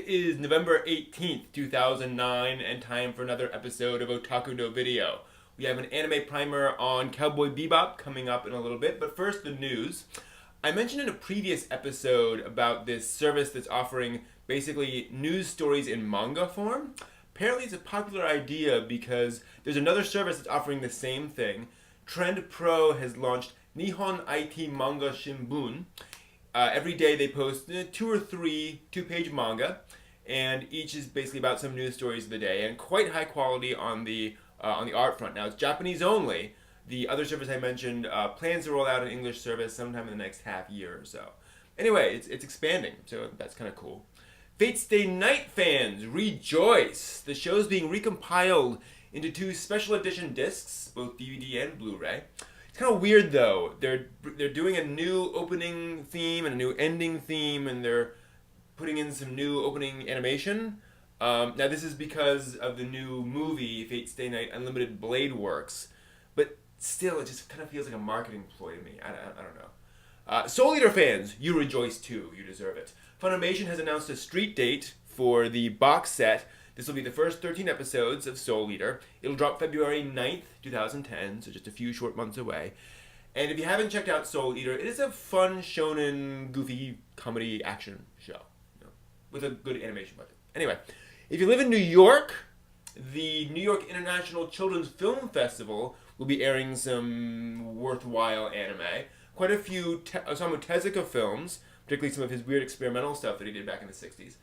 It is November 18th, 2009, and time for another episode of Otaku no Video. We have an anime primer on Cowboy Bebop coming up in a little bit, but first the news. I mentioned in a previous episode about this service that's offering basically news stories in manga form. Apparently it's a popular idea because there's another service that's offering the same thing. Trend Pro has launched Nihon IT Manga Shimbun. Every day they post two or three two-page manga, and each is basically about some news stories of the day, and quite high quality on the art front. Now it's Japanese only. The other service I mentioned plans to roll out an English service sometime in the next half year or so. Anyway, it's expanding, so that's kind of cool. Fate Stay Night fans, rejoice! The show's being recompiled into two special edition discs, both DVD and Blu-ray. It's kind of weird though. They're doing a new opening theme and a new ending theme, and they're putting in some new opening animation. Now this is because of the new movie Fate Stay Night Unlimited Blade Works, but still it just kind of feels like a marketing ploy to me. I don't know. Soul Eater fans, you rejoice too. You deserve it. Funimation has announced a street date for the box set. This will be the first 13 episodes of Soul Eater. It'll drop February 9th, 2010, so just a few short months away. And if you haven't checked out Soul Eater, it is a fun, shonen, goofy comedy action show, with a good animation budget. Anyway, if you live in New York, the New York International Children's Film Festival will be airing some worthwhile anime. Quite a few Osamu Tezuka films, particularly some of his weird experimental stuff that he did back in the 60s.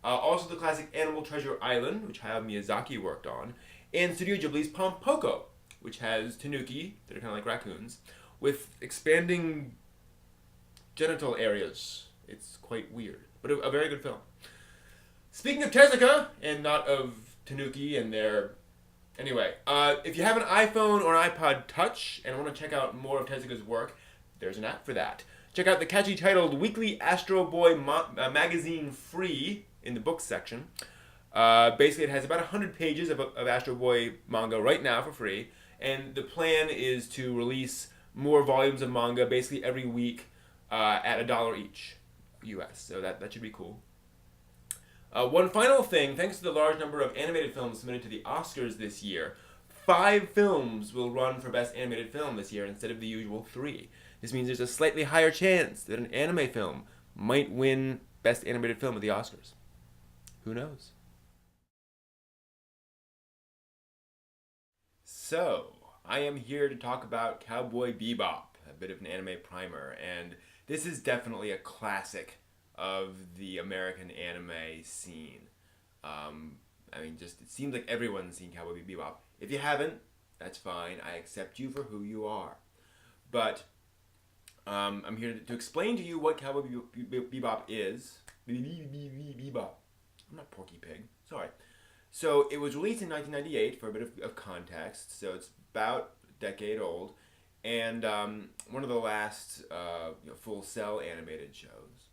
Also the classic Animal Treasure Island, which Hayao Miyazaki worked on, and Studio Ghibli's Pompoko, which has tanuki, that are kind of like raccoons, with expanding genital areas. It's quite weird, but a very good film. Speaking of Tezuka, and not of tanuki and their... Anyway, if you have an iPhone or an iPod Touch and want to check out more of Tezuka's work, there's an app for that. Check out the catchy titled Weekly Astro Boy magazine free in the books section. Basically, it has about 100 pages of Astro Boy manga right now for free, and the plan is to release more volumes of manga basically every week at $1 each, US. So that should be cool. One final thing, thanks to the large number of animated films submitted to the Oscars this year, 5 films will run for Best Animated Film this year instead of the usual 3. This means there's a slightly higher chance that an anime film might win Best Animated Film at the Oscars. Who knows? So, I am here to talk about Cowboy Bebop, a bit of an anime primer, and this is definitely a classic of the American anime scene. It seems like everyone's seen Cowboy Bebop. If you haven't, that's fine. I accept you for who you are. But I'm here to explain to you what Cowboy Bebop is. Bebop. I'm not Porky Pig. Sorry. So it was released in 1998 for a bit of context. So it's about a decade old, and one of the last full-cell animated shows.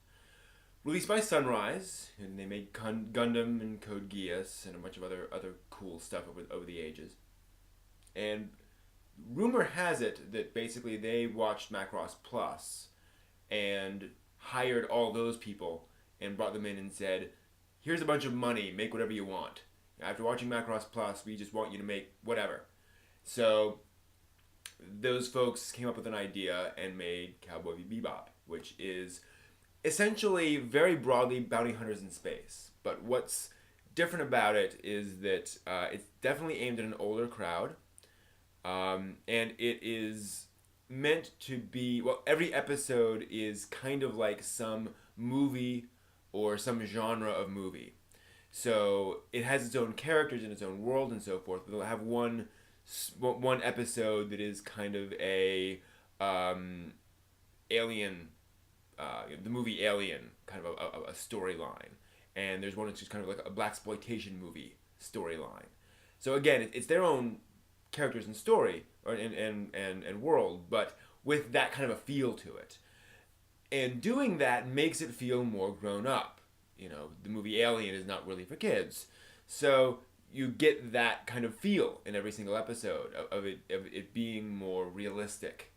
Released by Sunrise, and they made Gundam and Code Geass and a bunch of other cool stuff over the ages. And rumor has it that basically they watched Macross Plus and hired all those people and brought them in and said, here's a bunch of money, make whatever you want. After watching Macross Plus, we just want you to make whatever. So those folks came up with an idea and made Cowboy Bebop, which is essentially very broadly bounty hunters in space. But what's different about it is that it's definitely aimed at an older crowd. And it is meant to be, every episode is kind of like some movie or some genre of movie. So it has its own characters and its own world and so forth. But they'll have one episode that is kind of a alien, the movie Alien, kind of a storyline. And there's one that's just kind of like a blaxploitation movie storyline. So again, it's their own characters and story and world, but with that kind of a feel to it. And doing that makes it feel more grown up. The movie Alien is not really for kids. So you get that kind of feel in every single episode of it being more realistic,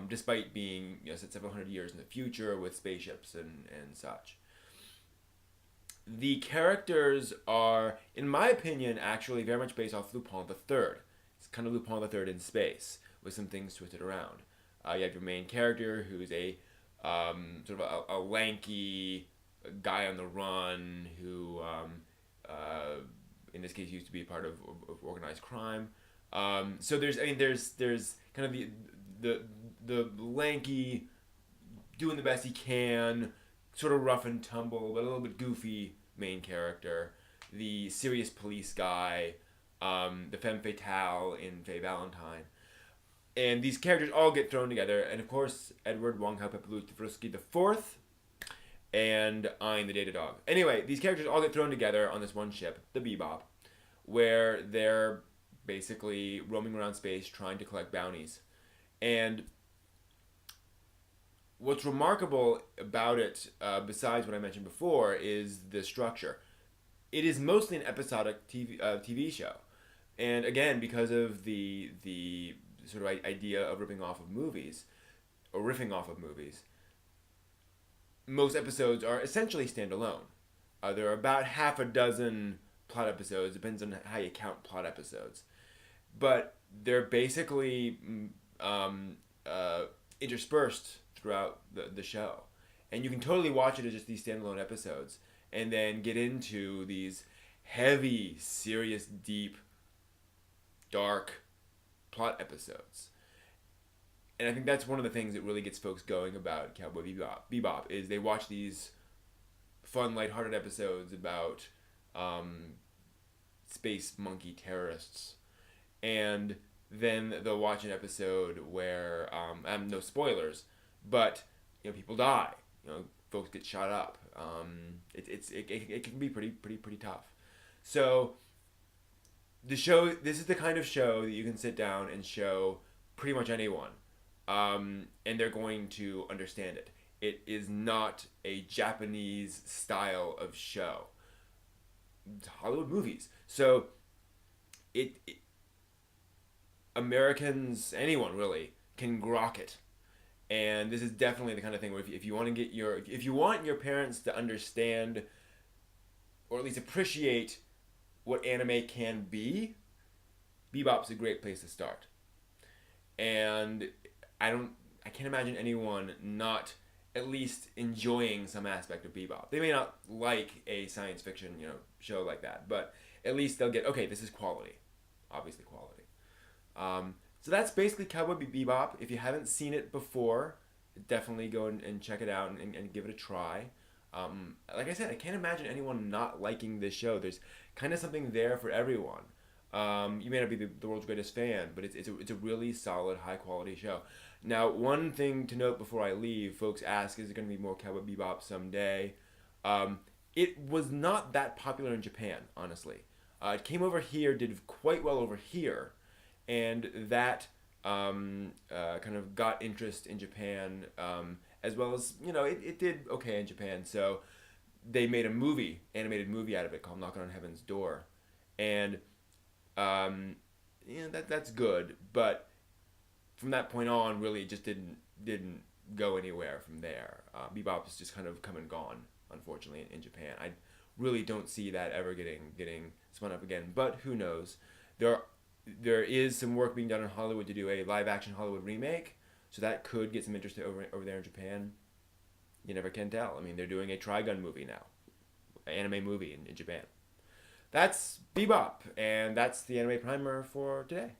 despite being set several hundred years in the future with spaceships and such. the characters are, in my opinion, actually very much based off Lupin the Third. It's kind of Lupin the Third in space with some things twisted around. You have your main character who's a sort of a lanky guy on the run who, in this case, used to be part of organized crime. So there's kind of the lanky doing the best he can, sort of rough and tumble, but a little bit goofy main character. The serious police guy, the femme fatale in Faye Valentine. And these characters all get thrown together, and of course, Edward Wong Hao Pepperluski the Fourth, and I'm the Data Dog. Anyway, these characters all get thrown together on this one ship, the Bebop, where they're basically roaming around space trying to collect bounties. And what's remarkable about it, besides what I mentioned before, is the structure. It is mostly an episodic TV show, and again, because of the sort of idea of ripping off of movies, or riffing off of movies, most episodes are essentially standalone. There are about half a dozen plot episodes, depends on how you count plot episodes, but they're basically interspersed throughout the show. And you can totally watch it as just these standalone episodes and then get into these heavy, serious, deep, dark plot episodes. And I think that's one of the things that really gets folks going about Cowboy Bebop is they watch these fun, lighthearted episodes about space monkey terrorists, and then they'll watch an episode where no spoilers, but people die, folks get shot up. It can be pretty tough. So this is the kind of show that you can sit down and show pretty much anyone, and they're going to understand it. It is not a Japanese style of show. It's Hollywood movies. So it Americans, anyone really, can grok it. And this is definitely the kind of thing where if you want your parents to understand or at least appreciate what anime can be, Bebop's a great place to start. And I can't imagine anyone not at least enjoying some aspect of Bebop. They may not like a science fiction, show like that, but at least they'll get, okay, this is quality. Obviously quality. So that's basically Cowboy Bebop. If you haven't seen it before, definitely go and check it out and give it a try. Like I said, I can't imagine anyone not liking this show. There's kind of something there for everyone. You may not be the world's greatest fan, but it's a really solid, high quality show. Now, one thing to note before I leave, folks ask, is there going to be more Cowboy Bebop someday? It was not that popular in Japan, honestly. It came over here, did quite well over here, and that kind of got interest in Japan, as well as, it did okay in Japan. So they made animated movie out of it called Knocking on Heaven's Door. And that's good, but from that point on, really, it just didn't go anywhere from there. Bebop has just kind of come and gone, unfortunately, in Japan. I really don't see that ever getting spun up again, but who knows? There is some work being done in Hollywood to do a live-action Hollywood remake, so that could get some interest over there in Japan. You never can tell. I mean, they're doing a Trigun movie now, an anime movie in Japan. That's Bebop, and that's the anime primer for today.